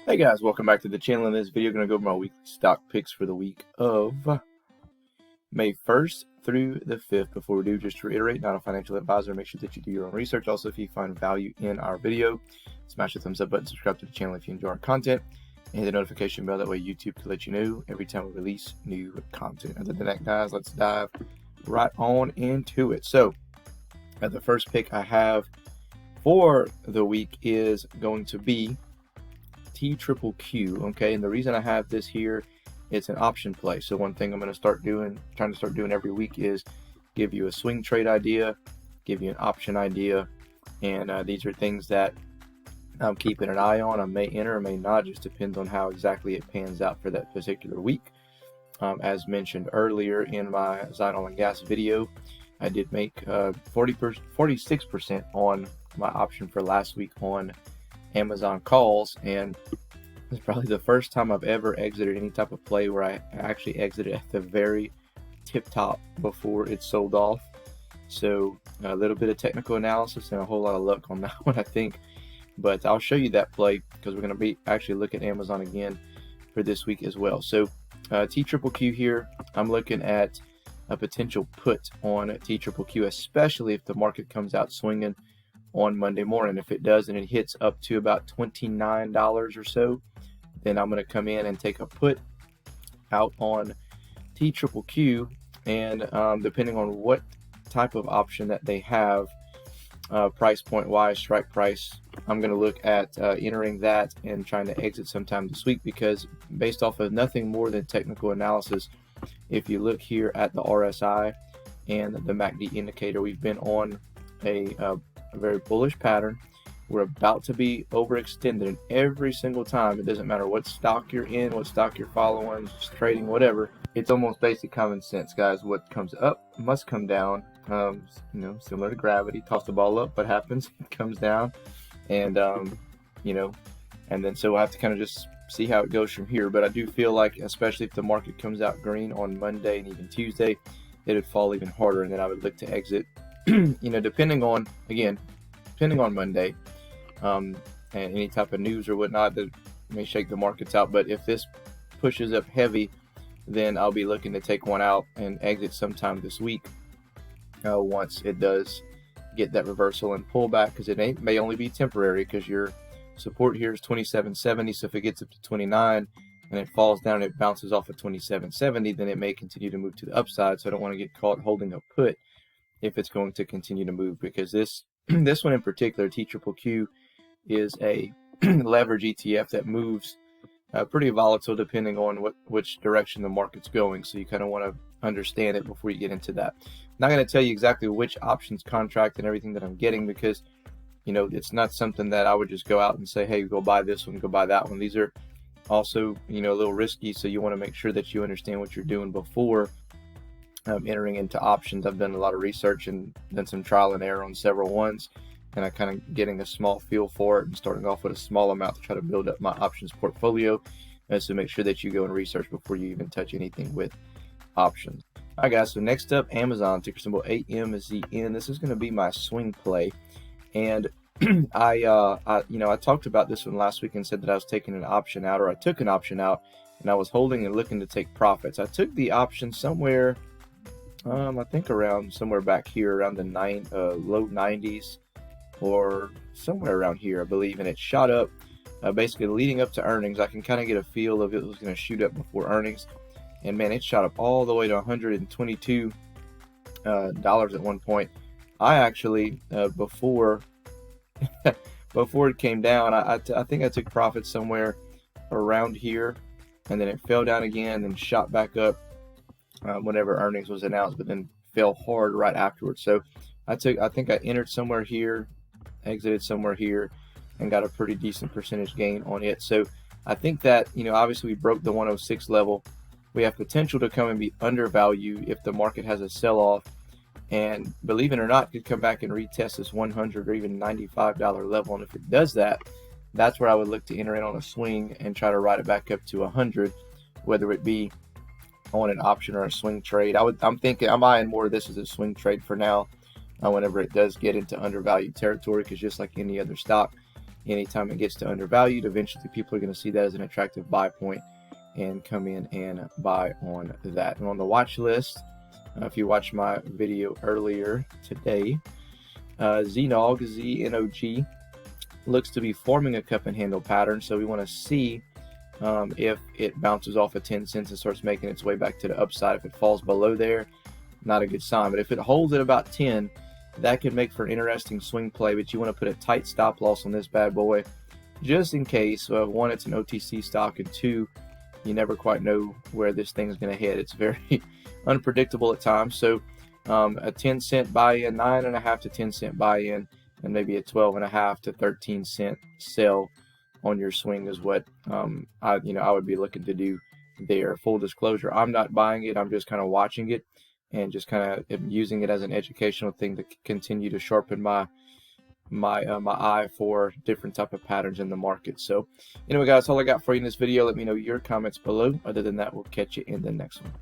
Hey guys, welcome back to the channel. In this video, I'm going to go over my weekly stock picks for the week of May 1st through the 5th. Before we do, just to reiterate, not a financial advisor. Make sure that you do your own research. Also, if you find value in our video, smash the thumbs up button, subscribe to the channel if you enjoy our content, and hit the notification bell. That way YouTube can let you know every time we release new content. Other than that, guys, let's dive right on into it. So, the first pick I have for the week is going to be TQQQ, okay, and the reason I have this here, it's an option play. So one thing I'm going to start doing, trying to start doing every week, is give you a swing trade idea, give you an option idea, and these are things that I'm keeping an eye on. I may enter or may not, just depends on how exactly it pans out for that particular week. As mentioned earlier in my ZNOG video, I did make 46% on my option for last week on Amazon calls, and it's probably the first time I've ever exited any type of play where I actually exited at the very tip top before it sold off. So a little bit of technical analysis and a whole lot of luck on that one, I think. But I'll show you that play because we're going to be actually look at Amazon again for this week as well. So TQQQ here, I'm looking at a potential put on TQQQ, especially if the market comes out swinging on Monday morning. If it does and it hits up to about $29 or so, then I'm going to come in and take a put out on TQQQ, and depending on what type of option that they have, price point wise, strike price, I'm going to look at entering that and trying to exit sometime this week, because based off of nothing more than technical analysis, if you look here at the RSI and the MACD indicator, we've been on a very bullish pattern. We're about to be overextended, and every single time, it doesn't matter what stock you're in, what stock you're following, just trading, whatever, it's almost basic common sense, guys. What comes up must come down. Similar to gravity, toss the ball up, what happens? It comes down, and and then so we'll have to kind of just see how it goes from here. But I do feel like, especially if the market comes out green on Monday and even Tuesday, it would fall even harder, and then I would look to exit depending on Monday, and any type of news or whatnot that may shake the markets out. But if this pushes up heavy, then I'll be looking to take one out and exit sometime this week once it does get that reversal and pullback, because it may only be temporary, because your support here is 27.70. So if it gets up to 29 and it falls down and it bounces off of 27.70, then it may continue to move to the upside. So I don't want to get caught holding a put if it's going to continue to move, because this one in particular, TQQQ, is a leverage ETF that moves pretty volatile depending on which direction the market's going. So you kind of want to understand it before you get into that. I'm not going to tell you exactly which options contract and everything that I'm getting, because it's not something that I would just go out and say, hey, go buy this one, go buy that one. These are also a little risky, so you want to make sure that you understand what you're doing before entering into options. I've done a lot of research and done some trial and error on several ones, and I kind of getting a small feel for it and starting off with a small amount to try to build up my options portfolio. And so make sure that you go and research before you even touch anything with options. All right, guys, so next up, Amazon, ticker symbol AMZN. This is going to be my swing play, and I talked about this one last week and said that I was taking an option out, or I took an option out, and I was holding and looking to take profits. I took the option somewhere, I think around somewhere back here, around the low 90s, or somewhere around here, I believe, and it shot up. Basically, leading up to earnings, I can kind of get a feel of it was going to shoot up before earnings, and man, it shot up all the way to $122 at one point. I actually before it came down, I think I took profits somewhere around here, and then it fell down again and shot back up whenever earnings was announced, but then fell hard right afterwards. So I think I entered somewhere here, exited somewhere here, and got a pretty decent percentage gain on it. So I think that, obviously we broke the 106 level. We have potential to come and be undervalued if the market has a sell-off, and believe it or not, could come back and retest this $100 or even $95 level. And if it does that, that's where I would look to enter in on a swing and try to ride it back up to 100, whether it be on an option or a swing trade. I'm eyeing more of this as a swing trade for now, whenever it does get into undervalued territory, because just like any other stock, anytime it gets to undervalued, eventually people are going to see that as an attractive buy point and come in and buy on that. And on the watch list, if you watched my video earlier today, ZNOG, ZNOG, looks to be forming a cup and handle pattern, so we want to see if it bounces off of 10 cents and starts making its way back to the upside. If it falls below there, not a good sign. But if it holds at about 10, that could make for an interesting swing play, but you want to put a tight stop loss on this bad boy just in case. One, it's an OTC stock, and two, you never quite know where this thing is going to head. It's very unpredictable at times. So a 10 cent buy-in, 9.5 to 10 cent buy-in, and maybe a 12.5 to 13 cent sell on your swing is what I would be looking to do there. Full disclosure, I'm not buying it. I'm just kind of watching it and just kind of using it as an educational thing to continue to sharpen my eye for different type of patterns in the market. So anyway, guys, that's all I got for you in this video. Let me know your comments below. Other than that, we'll catch you in the next one.